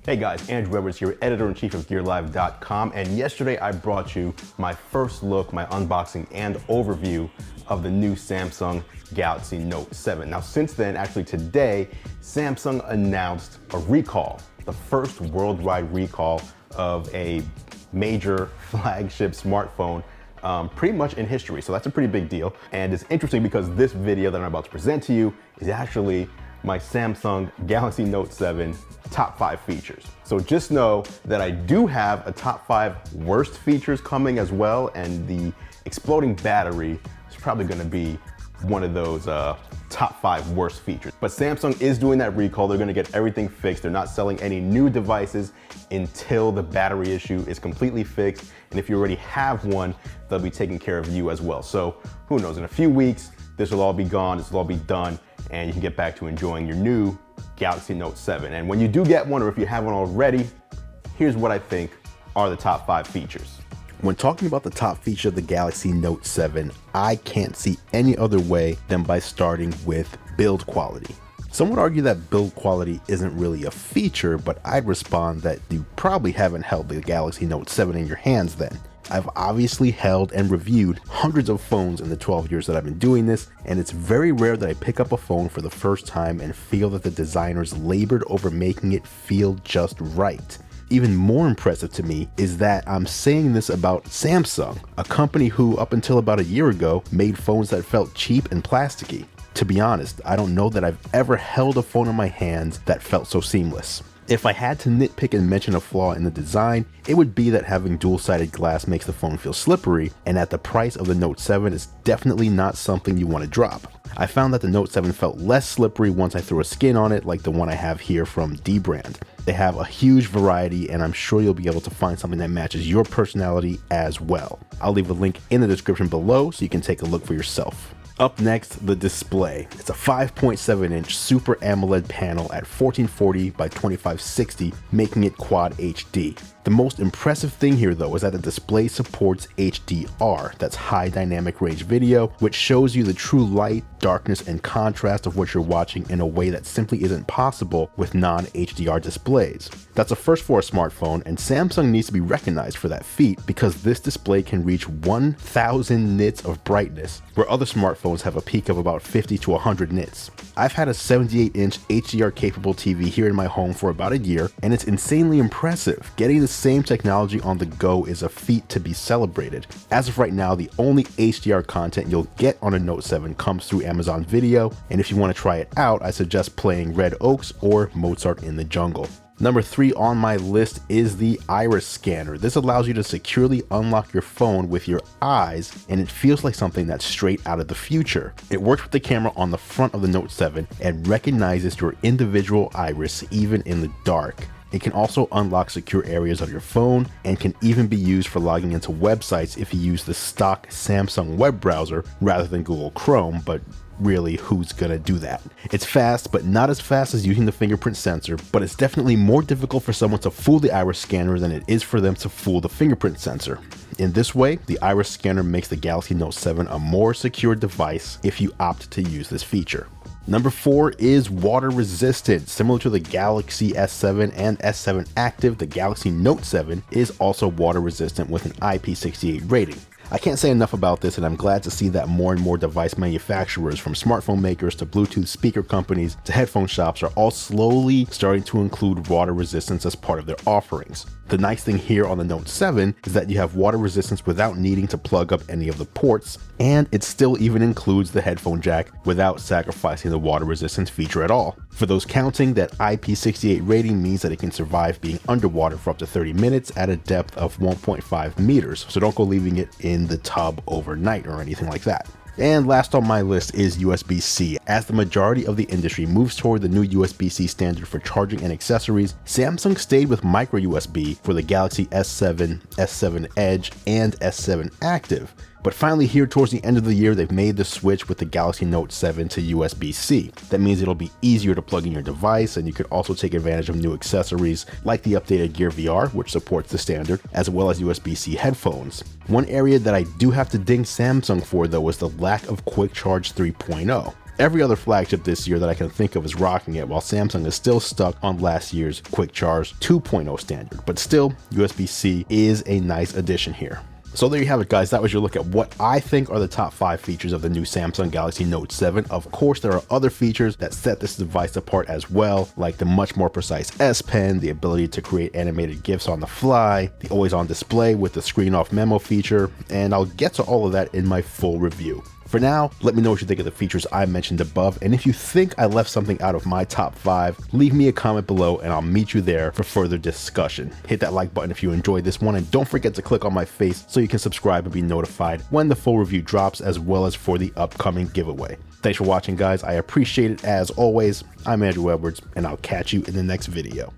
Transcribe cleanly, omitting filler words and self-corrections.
Hey guys, Andru here, editor-in-chief of GearLive.com, and yesterday I brought you my first look, my unboxing and overview of the new Samsung Galaxy Note 7. Now since then, actually today, Samsung announced a recall, the first worldwide recall of a major flagship smartphone pretty much in history. So that's a pretty big deal. And it's interesting because this video that I'm about to present to you is actually my Samsung Galaxy Note 7 top 5 features. So just know that I do have a top 5 worst features coming as well, and the exploding battery is probably gonna be one of those top 5 worst features. But Samsung is doing that recall. They're gonna get everything fixed. They're not selling any new devices until the battery issue is completely fixed. And if you already have one, they'll be taking care of you as well. So who knows, in a few weeks, this will all be gone, this will all be done, and you can get back to enjoying your new Galaxy Note 7. And when you do get one, or if you have one already, here's what I think are the top 5 features. When talking about the top feature of the Galaxy Note 7, I can't see any other way than by starting with build quality. Some would argue that build quality isn't really a feature, but I'd respond that you probably haven't held the Galaxy Note 7 in your hands then. I've obviously held and reviewed hundreds of phones in the 12 years that I've been doing this, and it's very rare that I pick up a phone for the first time and feel that the designers labored over making it feel just right. Even more impressive to me is that I'm saying this about Samsung, a company who up until about a year ago made phones that felt cheap and plasticky. To be honest, I don't know that I've ever held a phone in my hands that felt so seamless. If I had to nitpick and mention a flaw in the design, it would be that having dual-sided glass makes the phone feel slippery, and at the price of the Note 7 is definitely not something you want to drop. I found that the Note 7 felt less slippery once I threw a skin on it, like the one I have here from D-Brand. They have a huge variety, and I'm sure you'll be able to find something that matches your personality as well. I'll leave a link in the description below so you can take a look for yourself. Up next, the display. It's a 5.7-inch Super AMOLED panel at 1440 by 2560, making it Quad HD. The most impressive thing here though is that the display supports HDR, that's high dynamic range video, which shows you the true light, darkness, and contrast of what you're watching in a way that simply isn't possible with non-HDR displays. That's a first for a smartphone, and Samsung needs to be recognized for that feat because this display can reach 1000 nits of brightness, where other smartphones have a peak of about 50 to 100 nits. I've had a 78-inch HDR capable TV here in my home for about a year, and it's insanely impressive. Getting the same technology on the go is a feat to be celebrated. As of right now, the only HDR content you'll get on a Note 7 comes through Amazon Video, and if you want to try it out, I suggest playing Red Oaks or Mozart in the Jungle. Number 3 on my list is the iris scanner. This allows you to securely unlock your phone with your eyes, and it feels like something that's straight out of the future. It works with the camera on the front of the Note 7 and recognizes your individual iris even in the dark. It can also unlock secure areas of your phone and can even be used for logging into websites if you use the stock Samsung web browser rather than Google Chrome, but really, who's gonna do that? It's fast, but not as fast as using the fingerprint sensor, but it's definitely more difficult for someone to fool the iris scanner than it is for them to fool the fingerprint sensor. In this way, the iris scanner makes the Galaxy Note 7 a more secure device if you opt to use this feature. Number 4 is water resistant. Similar to the Galaxy S7 and S7 Active, the Galaxy Note 7 is also water resistant with an IP68 rating. I can't say enough about this, and I'm glad to see that more and more device manufacturers, from smartphone makers to Bluetooth speaker companies to headphone shops, are all slowly starting to include water resistance as part of their offerings. The nice thing here on the Note 7 is that you have water resistance without needing to plug up any of the ports, and it still even includes the headphone jack without sacrificing the water resistance feature at all. For those counting, that IP68 rating means that it can survive being underwater for up to 30 minutes at a depth of 1.5 meters, so don't go leaving it in the tub overnight or anything like that. And last on my list is USB-C. As the majority of the industry moves toward the new USB-C standard for charging and accessories, Samsung stayed with micro USB for the Galaxy S7, S7 Edge, and S7 Active. But finally here towards the end of the year, they've made the switch with the Galaxy Note 7 to USB-C. That means it'll be easier to plug in your device, and you can also take advantage of new accessories like the updated Gear VR, which supports the standard, as well as USB-C headphones. One area that I do have to ding Samsung for though is the lack of Quick Charge 3.0. Every other flagship this year that I can think of is rocking it, while Samsung is still stuck on last year's Quick Charge 2.0 standard. But still, USB-C is a nice addition here. So there you have it, guys. That was your look at what I think are the top 5 features of the new Samsung Galaxy Note 7. Of course, there are other features that set this device apart as well, like the much more precise S Pen, the ability to create animated GIFs on the fly, the always-on display with the screen-off memo feature, and I'll get to all of that in my full review. For now, let me know what you think of the features I mentioned above, and if you think I left something out of my top 5, leave me a comment below and I'll meet you there for further discussion. Hit that like button if you enjoyed this one, and don't forget to click on my face so you can subscribe and be notified when the full review drops, as well as for the upcoming giveaway. Thanks for watching, guys. I appreciate it as always. I'm Andrew Edwards, and I'll catch you in the next video.